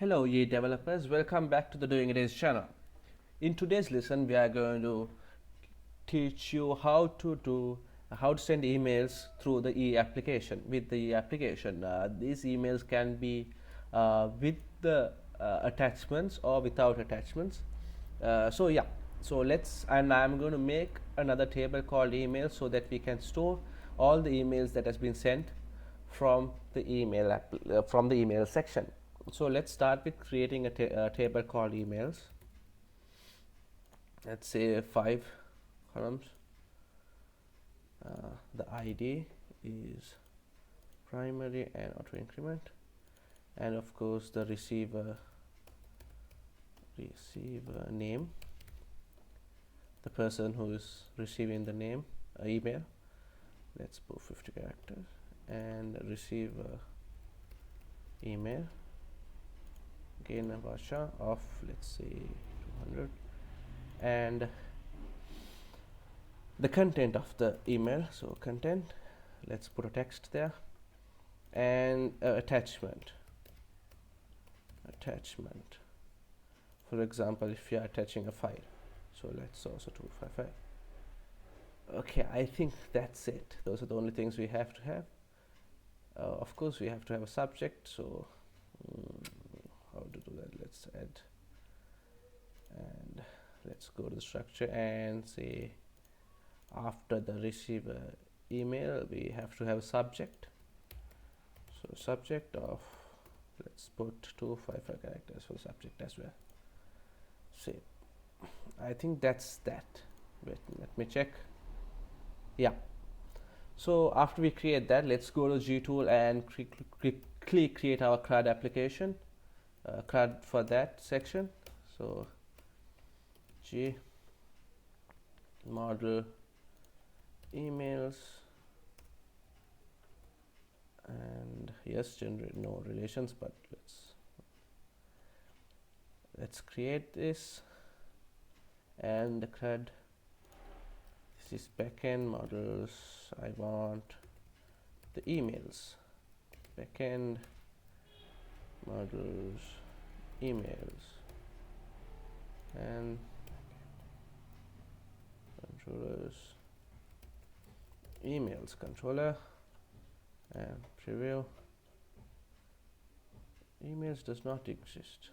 Hello Yii developers, welcome back to the Doing It Is channel. In today's lesson we are going to teach you how to send emails through the Yii application. With the Yii application, these emails can be with the attachments or without attachments. And I'm going to make another table called email so that we can store all the emails that has been sent from the email section. So let's start with creating a table called emails. Let's say 5 columns. The ID is primary and auto increment, and of course the receiver name, the person who is receiving the name email. Let's put 50 characters, and receiver email, again a version of, let's say, 200, and the content of the email. So content, let's put a text there, and attachment. For example, if you are attaching a file, so let's also 255. Okay, I think that's it. Those are the only things we have to have. Of course we have to have a subject, so how to do that? Let's add, and let's go to the structure and say after the receiver email we have to have a subject. So subject of, let's put 255 characters for subject as well. See, I think that's that. Wait, let me check. Yeah, so after we create that, let's go to Yii2 and quickly create our CRUD application, CRUD for that section. So G model emails, and yes, generate no relations, but let's create this, and the CRUD, this is backend models. I want the emails, backend models emails, and controllers emails controller, and preview. Emails does not exist.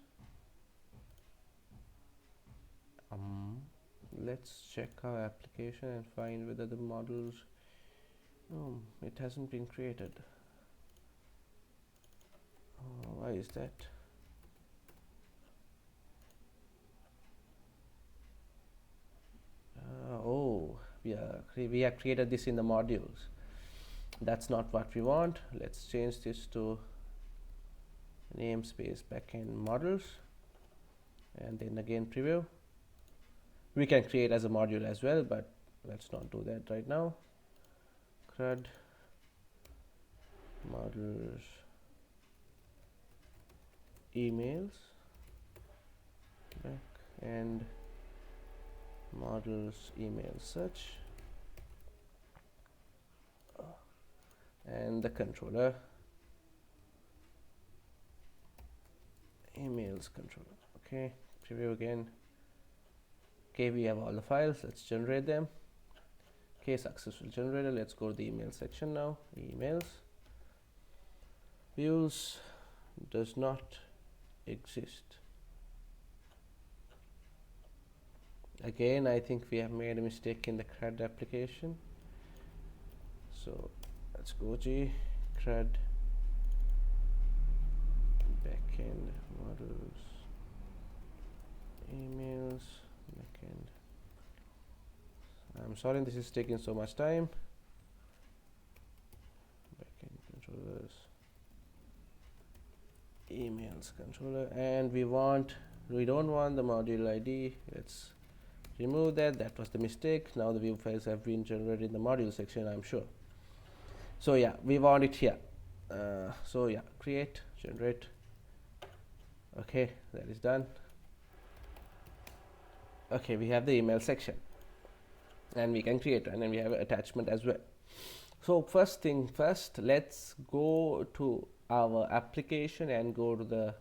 Let's check our application and find whether the models, it hasn't been created. Why is that? We have created this in the modules. That's not what we want. Let's change this to namespace backend models, and then again preview. We can create as a module as well, but let's not do that right now. CRUD models emails, backend models email search, and the controller emails controller. Okay, preview again. Okay, we have all the files. Let's generate them. Okay, successful generated. Let's go to the email section now. Emails, views does not exist. Again, I think we have made a mistake in the CRUD application. So let's go G CRUD backend models emails backend. I'm sorry this is taking so much time. Backend controllers emails controller, and we don't want the module ID. Let's remove that. That was the mistake. Now the view files have been generated in the module section, I'm sure. So yeah, we want it here. So yeah, create, generate. Okay, that is done. Okay, we have the email section, and we can create, and then we have an attachment as well. So first thing first, let's go to our application and go to the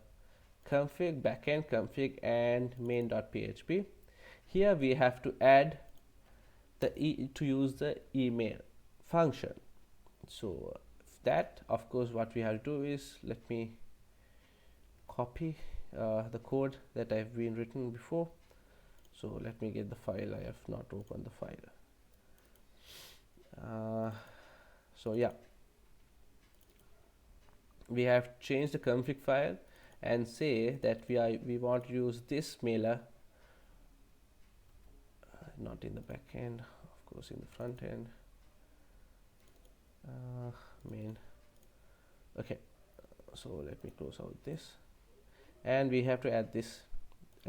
config backend config and main.php. Here we have to add to use the email function. So that, of course, what we have to do is, let me copy the code that I've been written before. So let me get the file. I have not opened the file. So yeah, we have changed the config file and say that we want to use this mailer, not in the back end, of course in the front end. Main. Okay, so let me close out this, and we have to add this.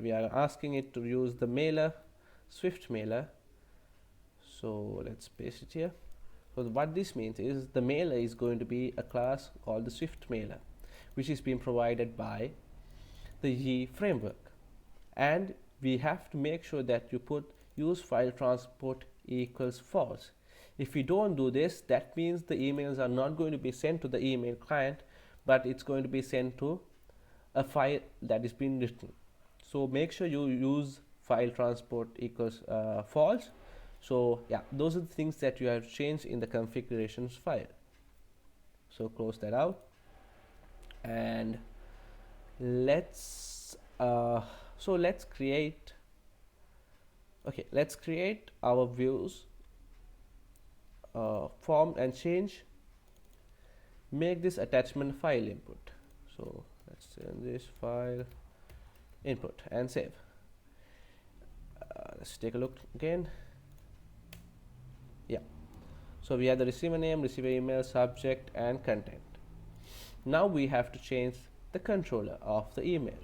We are asking it to use the mailer, Swift mailer. So let's paste it here. So what this means is the mailer is going to be a class called the Swift mailer, which is being provided by the Yii framework. And we have to make sure that you put use file transport equals false. If we don't do this, that means the emails are not going to be sent to the email client, but it's going to be sent to a file that is being written. So make sure you use file transport equals false. So yeah, those are the things that you have to change in the configurations file. So close that out, and let's create our views form and change, make this attachment file input. So let's send this file input and save. Let's take a look again. Yeah, so we have the receiver name, receiver email, subject and content. Now we have to change the controller of the email.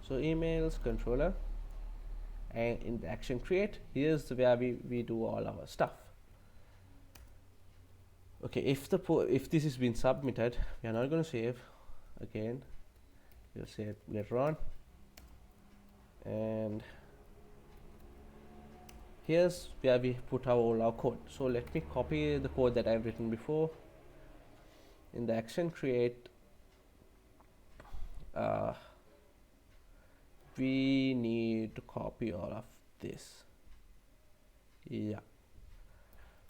So emails controller, and in the action create, here's where we do all our stuff. Okay, if this has been submitted, we are not going to save again, we'll save later on. And here's where we put all our code. So let me copy the code that I've written before. In the action create, we need to copy all of this. Yeah,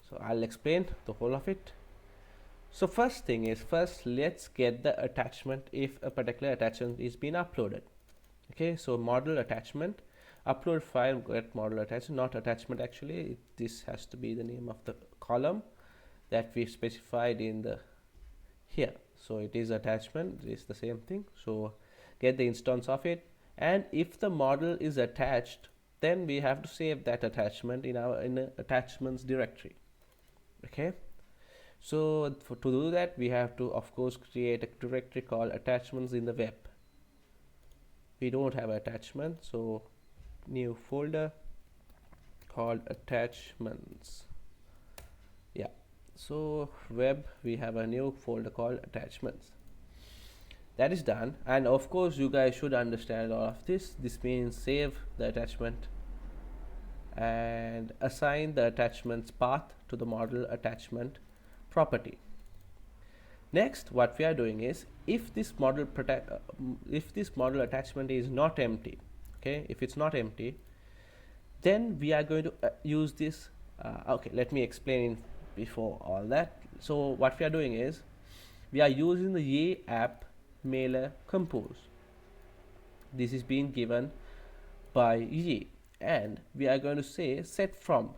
so I'll explain the whole of it. So first thing is, let's get the attachment if a particular attachment is being uploaded. Okay, so model attachment, upload file, get model attachment, not attachment actually, this has to be the name of the column that we specified in the here. So it is attachment, it is the same thing. So get the instance of it, and if the model is attached, then we have to save that attachment in the attachments directory. Okay, so to do that, we have to of course create a directory called attachments in the web. We don't have attachment, so new folder called attachments. Yeah, so web, we have a new folder called attachments. That is done, and of course you guys should understand all of this. This means save the attachment and assign the attachment's path to the model attachment property. Next, what we are doing is, if this model attachment is not empty, okay, if it's not empty, then we are going to use this. Okay, let me explain before all that. So what we are doing is, we are using the Yii app mailer compose. This is being given by Yii, and we are going to say set from.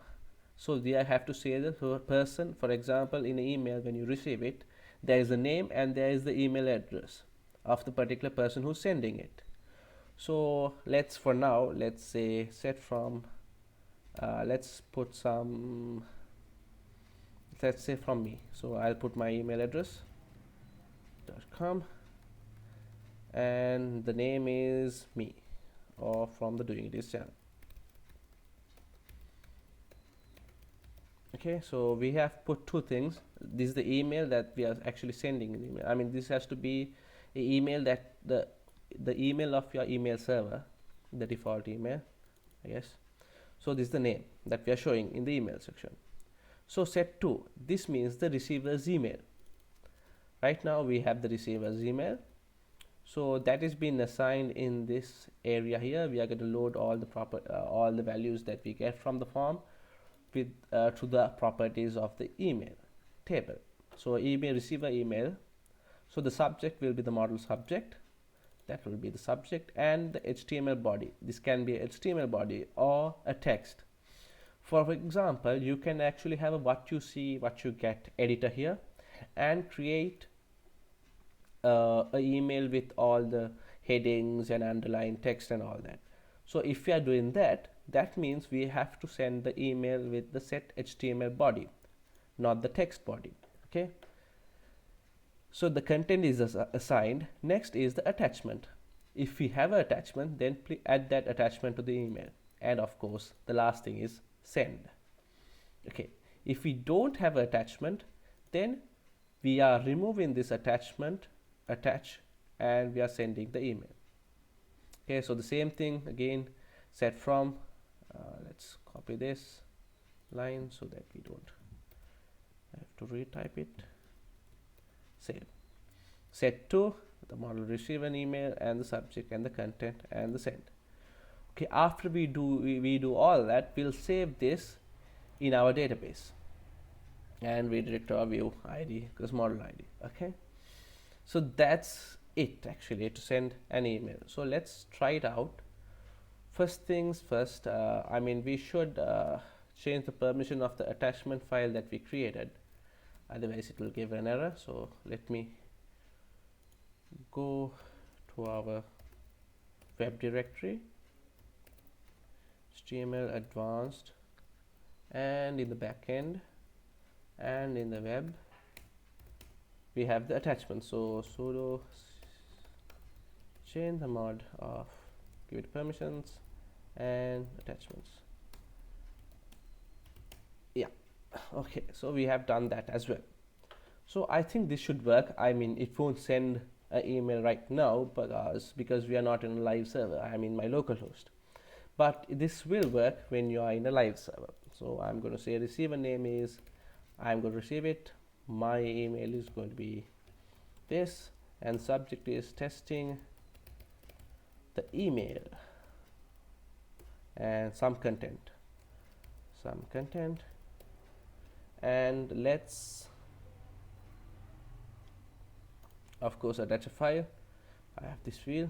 So we have to say the person, for example, in an email when you receive it, there is a name and there is the email address of the particular person who's sending it. So let's say set from, let's say from me. So I'll put my email address .com, and the name is me, or from the Doing This channel. Okay, so we have put two things. This is the email that we are actually sending an email. I mean, this has to be an email that the email of your email server, the default email, I guess. So this is the name that we are showing in the email section. So set to, this means the receiver's email. Right now we have the receiver's email. So that is being assigned in this area here. We are going to load all the all the values that we get from the form with to the properties of the email table. So email receiver email. So the subject will be the model subject. That will be the subject, and the HTML body. This can be a HTML body or a text. For example, you can actually have a what you see, what you get editor here, and create an email with all the headings and underlined text and all that. So if we are doing that, that means we have to send the email with the set HTML body, not the text body. Okay, so the content is assigned. Next is the attachment. If we have an attachment, then add that attachment to the email. And of course, the last thing is send. Okay, if we don't have an attachment, then we are removing this attachment, attach, and we are sending the email. Okay, so the same thing again, set from, let's copy this line so that we don't have to retype it. Save. Set to the model receive an email and the subject and the content and the send. Okay, after we do all that, we'll save this in our database and redirect to our view ID because model ID. Okay, so that's it actually to send an email. So let's try it out. First things first, we should change the permission of the attachment file that we created, otherwise it will give an error. So let me go to our web directory, HTML advanced, and in the backend and in the web we have the attachment. So sudo change the mod of, give it permissions and attachments. Yeah, okay, so we have done that as well. So I think this should work. It won't send an email right now because we are not in a live server. I'm in my local host, but this will work when you are in a live server. So I'm going to say receiver name is, I'm going to receive it, my email is going to be this, and subject is testing the email, and some content, and let's of course attach a file. I have this field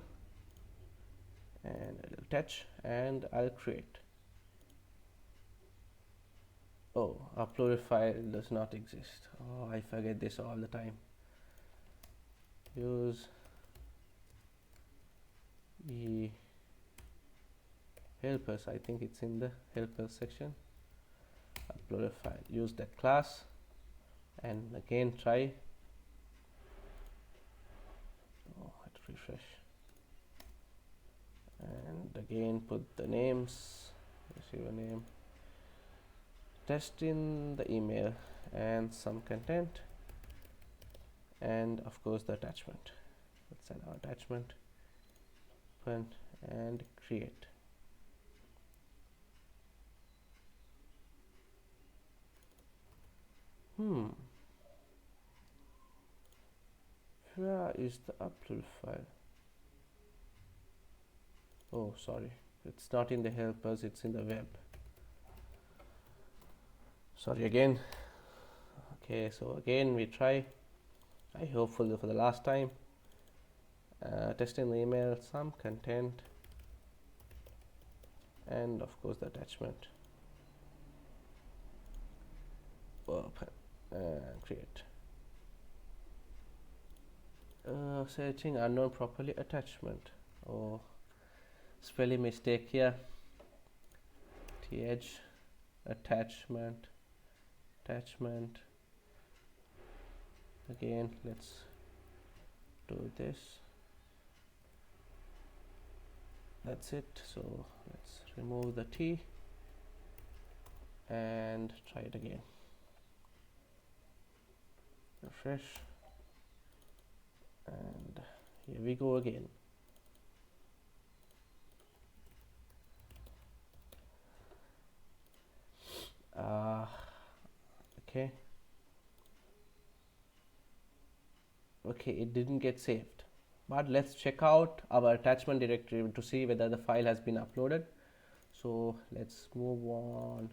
and I'll attach and I'll create. Oh, uploaded file does not exist. Oh, I forget this all the time. Use the helpers, I think it's in the helpers section. Uploaded file, use that class, and again try. Oh, I have to refresh, and again put the names, receiver name, test in the email, and some content, and of course the attachment. Let's add our attachment, open and create. Where is the upload file? Oh, sorry, it's not in the helpers, it's in the web. Sorry again. Okay, so again we try. I hope for the last time. Testing the email, some content, and of course the attachment. Open and create. Searching unknown properly attachment. Oh, spelling mistake here. th attachment. Again, let's do this. That's it. So let's remove the T and try it again. Refresh, and here we go again. Okay, it didn't get saved, but let's check out our attachment directory to see whether the file has been uploaded. So let's move on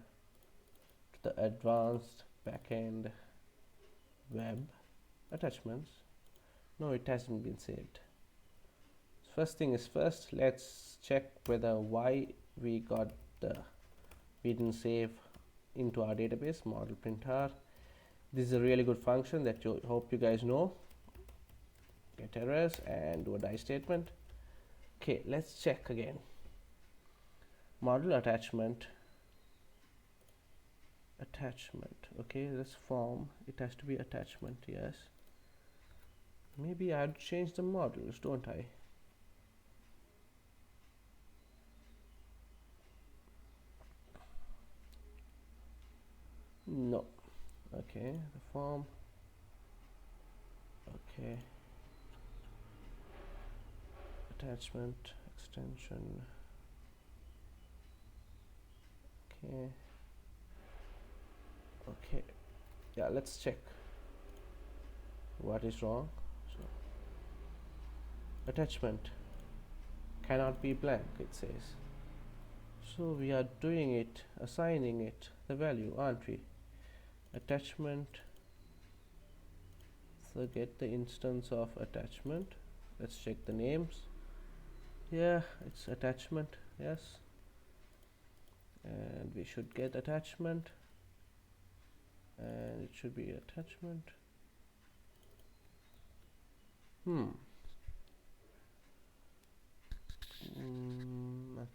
to the advanced backend web attachments. No, it hasn't been saved. First thing is first, let's check whether why we didn't save into our database. Model printer, this is a really good function that you hope you guys know. Get errors and do a die statement. Okay, let's check again. Model attachment, okay, this form, it has to be attachment, yes. Maybe I have to change the models, don't I? No. Okay, the form, okay, attachment extension, okay, yeah, let's check what is wrong. So attachment cannot be blank, it says. So we are doing it, assigning it the value, aren't we? Attachment, so get the instance of attachment. Let's check the names. Yeah, it's attachment, yes, and we should get attachment, and it should be attachment.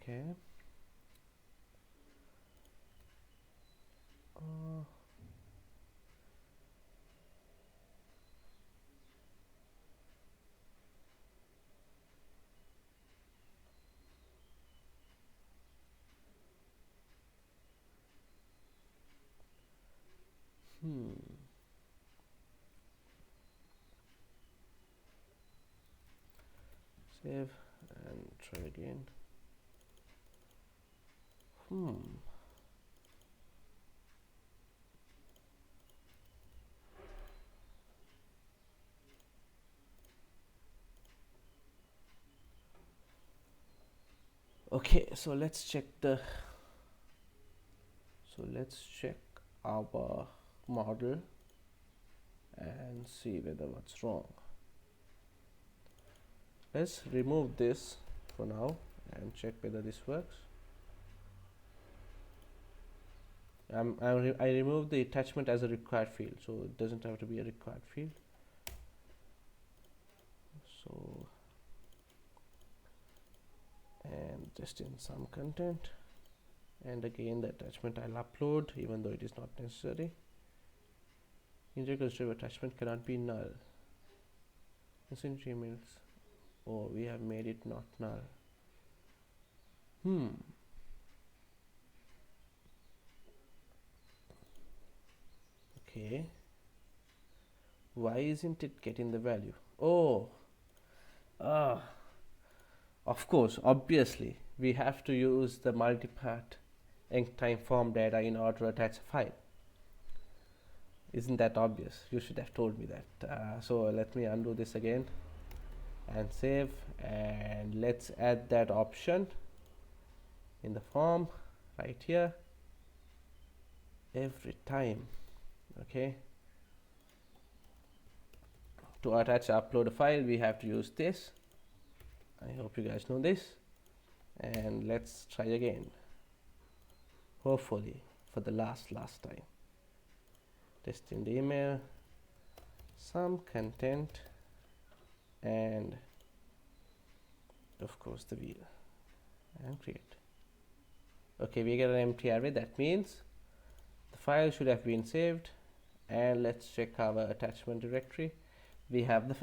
Okay. Save and try again. Okay, so let's check our model and see whether what's wrong. Let's remove this for now and check whether this works. I removed the attachment as a required field, so it doesn't have to be a required field. So, and just in some content, and again the attachment I'll upload even though it is not necessary. Integral string attachment cannot be null. Missing emails. Oh, we have made it not null. Okay, why isn't it getting the value? Oh, of course, obviously we have to use the multipart enctime form data in order to attach a file. Isn't that obvious? You should have told me that. So let me undo this again and save, and let's add that option in the form right here every time. Okay, to attach upload a file we have to use this. I hope you guys know this, and let's try again, hopefully for the last time. Testing the email, some content, and of course the wheel, and create. Okay, we get an empty array. That means the file should have been saved. And let's check our attachment directory. We have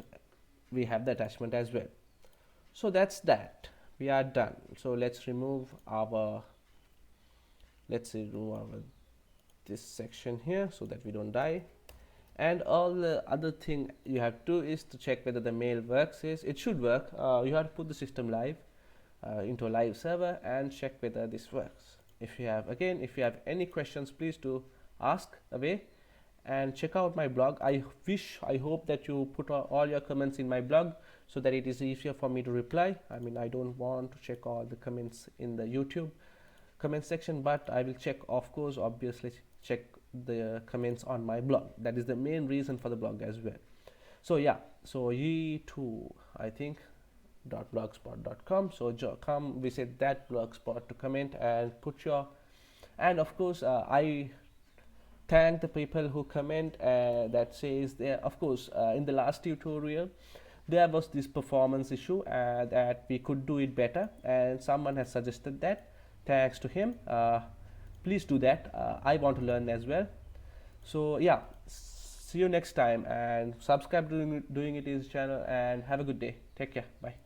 the attachment as well. So that's that. We are done. So let's remove this section here so that we don't die. And all the other thing you have to do is to check whether the mail works. It should work. You have to put the system live into a live server and check whether this works. If you have any questions, please do ask away. and check out my blog. I hope that you put all your comments in my blog so that it is easier for me to reply. I mean, I don't want to check all the comments in the YouTube comment section, but I will check, of course, obviously check the comments on my blog. That is the main reason for the blog as well. So yeah, so Yii2, I think, .blogspot.com. So come visit that blogspot to comment and put your, and of course I thank the people who comment that says there, of course, in the last tutorial there was this performance issue that we could do it better, and someone has suggested that. Thanks to him. Please do that. I want to learn as well. So yeah, see you next time, and subscribe to doing it is channel, and have a good day. Take care. Bye.